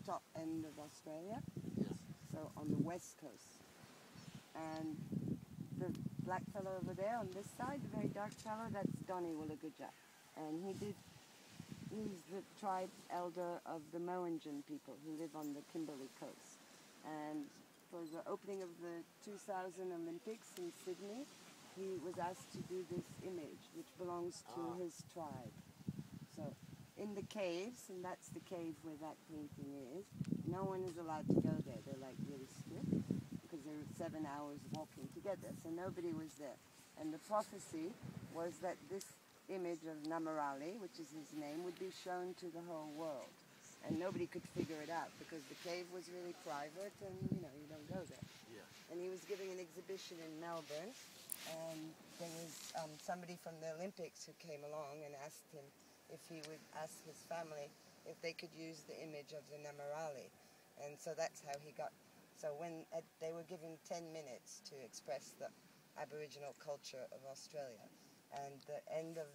top end of Australia, Yes. so on the west coast. And the black fellow over there on this side, the very dark fellow, that's Donnie Woolagoodja. And he's the tribe elder of the Moanjin people who live on the Kimberley coast. And for the opening of the 2000 Olympics in Sydney, he was asked to do this image, which belongs to his tribe. So in the caves, and that's the cave where that painting is, no one is allowed to go there. They're like really strict because they're 7 hours walking together, so nobody was there. And the prophecy was that this image of Namarali, which is his name, would be shown to the whole world. And nobody could figure it out because the cave was really private and, you know, you don't go there. Yeah. And he was giving an exhibition in Melbourne, and there was somebody from the Olympics who came along and asked him if he would ask his family if they could use the image of the Namarali. And so that's how he got, so when they were given 10 minutes to express the Aboriginal culture of Australia, and the end of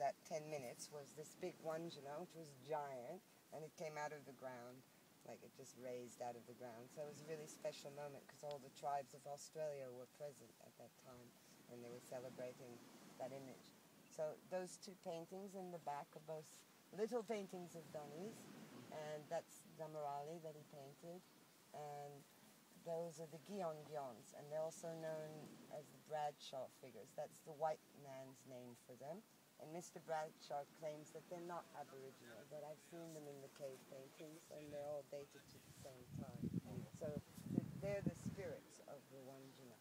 that 10 minutes was this big one, you know, which was giant, and it came out of the ground, like it just raised out of the ground. So it was a really special moment because all the tribes of Australia were present at that time, and they were celebrating that image. So those two paintings in the back are both little paintings of Donnie's, and that's Namarali that he painted, and those are the Gions, and they're also known as the Bradshaw figures. That's the white man's name for them. And Mr. Bradshaw claims that they're not Aboriginal, but I've seen them in the cave paintings, and they're all dated to the same time. So they're the spirits of the Wandjina.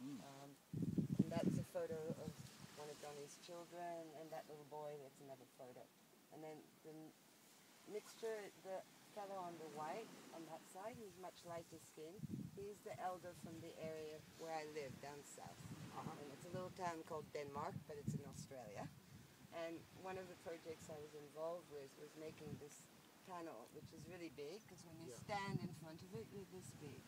And that's a photo of one of Donnie's children, and that little boy, that's another photo. And then the mixture, the fellow on the white, on that side, who's much lighter skinned, he's the elder from the area where I live, down south. And it's a little town called Denmark, but it's in Australia. And one of the projects I was involved with was making this panel, which is really big, because when you stand in front of it, you're this big.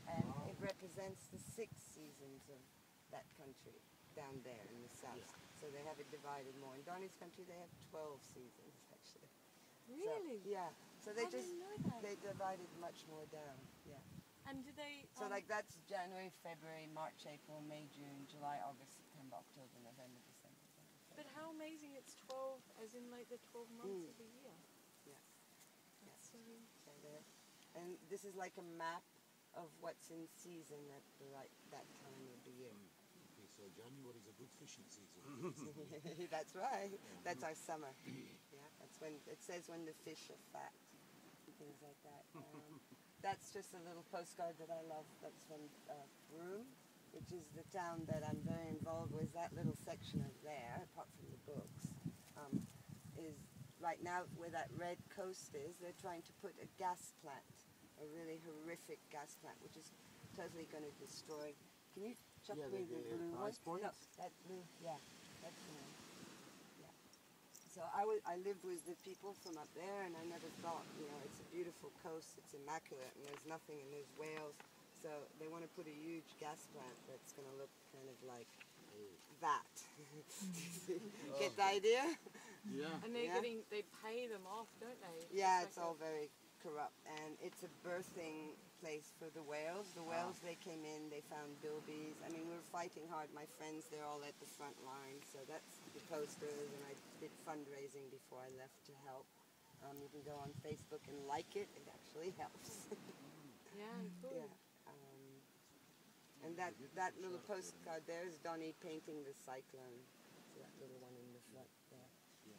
And it represents the 6 seasons of that country down there in the south. So they have it divided more. In Donnie's country, they have 12 seasons, actually. Really? So, yeah. So they I didn't know that. they divided much more down. Yeah. And do they... So like that's January, February, March, April, May, June, July, August, September, October, November, December. But how amazing, it's 12, as in like the 12 months of the year. Yeah. That's so So and this is like a map of what's in season at that time of the year. Okay, so January is a good fishing season. That's right. That's our summer. Yeah, that's when it says when the fish are fat and things like that. That's just a little postcard that I love. That's from Broome, which is the town that I'm very involved with. That little section of there, apart from the books, is right now where that red coast is. They're trying to put a gas plant, a really horrific gas plant, which is totally going to destroy. Can you chuck me the blue one? No, that blue. Yeah, that's the one. Yeah. So I lived with the people from up there, and I never thought, you know, it's a beautiful coast, it's immaculate, and there's nothing, and there's whales. So they want to put a huge gas plant that's going to look kind of like that. Get the idea? Yeah. And they pay them off, don't they? Yeah, it's all very corrupt, and it's a birthing place for the whales. The whales, they came in, they found bilbies. I mean, we were fighting hard. My friends, they're all at the front line, so that's the posters, and I did fundraising before I left to help. You can go on Facebook and like it. It actually helps. Yeah, cool. Yeah. And that little postcard there is Donnie painting the cyclone. So that little one in the front there.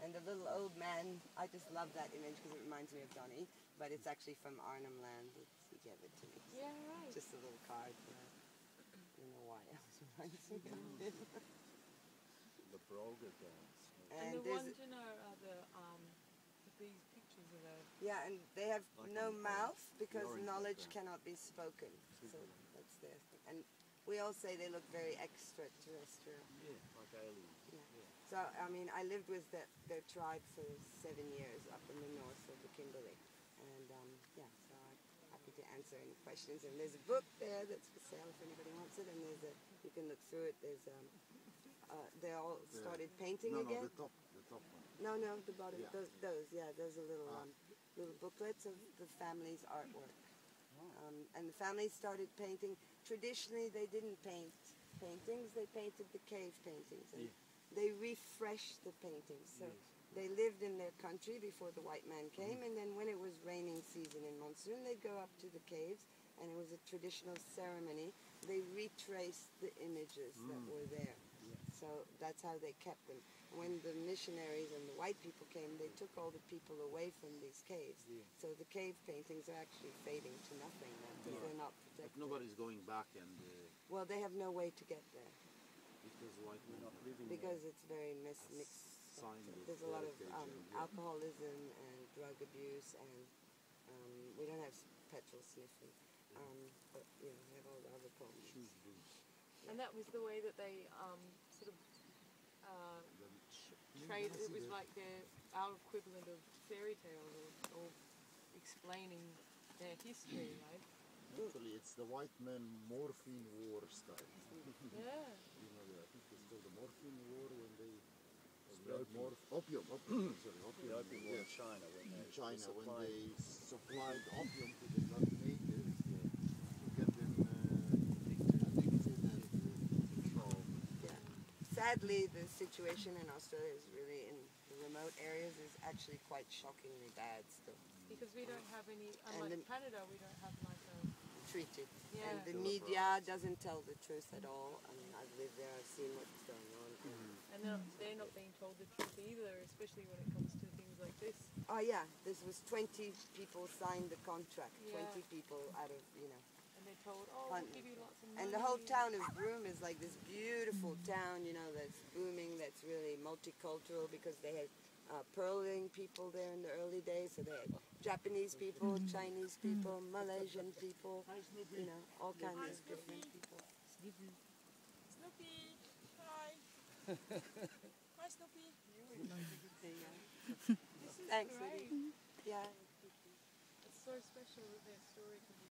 And the little old man, I just love that image because it reminds me of Donnie, but it's actually from Arnhem Land. He gave it to me. So Yeah, right. just a little card. I don't know why else reminds me of him. The Broga dance. And the there's- Wandjina are these pictures of the... Yeah, and they have Like no on the mouth because orange knowledge background. cannot be spoken. So that's their thing. And we all say they look very extraterrestrial. Yeah, like aliens. Yeah. So, I mean, I lived with their tribe for 7 years up in the north of the Kimberley. And, yeah, so I'm happy to answer any questions. And there's a book there that's for sale if anybody wants it. And you can look through it. There's, they all started painting again. No, the top one. No, the bottom. Yeah. Those, yeah, those are little, little booklets of the family's artwork. And the family started painting. Traditionally, they didn't paint paintings, they painted the cave paintings. And they refreshed the paintings. So they lived in their country before the white man came, and then when it was raining season in monsoon, they'd go up to the caves, and it was a traditional ceremony. They retraced the images that were there. So that's how they kept them. When the missionaries and the white people came, they took all the people away from these caves. So the cave paintings are actually fading to nothing now because they're not But protected. nobody's going back and Well, they have no way to get there because white men not living because it's very mixed. signed with There's a lot of heritage and, alcoholism and drug abuse, and we don't have petrol sniffing. But you know, we have all the other problems. huge boost. And that was the way that they sort of trade. It was like our equivalent of fairy tales or explaining their history, right? Actually, it's the white men morphine war style. Yeah. You know, I think it's called the morphine war when they spread opium. Sorry, opium. The opium war yes. in China when they China when supplied- they supplied opium to the black natives to get them addicted and control. Yeah. Sadly, the situation in Australia is really in the remote areas is actually quite shockingly bad still. Because we don't have any, And unlike Canada, we don't have like a... Treated. Yeah. And the media doesn't tell the truth at all. I mean, I've lived there, I've seen what's going on. And they're not being told the truth either, especially when it comes to things like this. Oh yeah, this was 20 people signed the contract. Yeah. 20 people out of, you know. And they're told, oh, we'll give you lots of money. And the whole town of Broome is like this beautiful town, you know, that's booming, that's really multicultural because they had pearling people there in the early days. So they had Japanese people, Chinese people, Malaysian people, you know, all kinds of different people. Snoopy, hi. Hi, Snoopy. You would like a good day, This is Thanks, great. Liddy. Yeah. It's so special that their story can be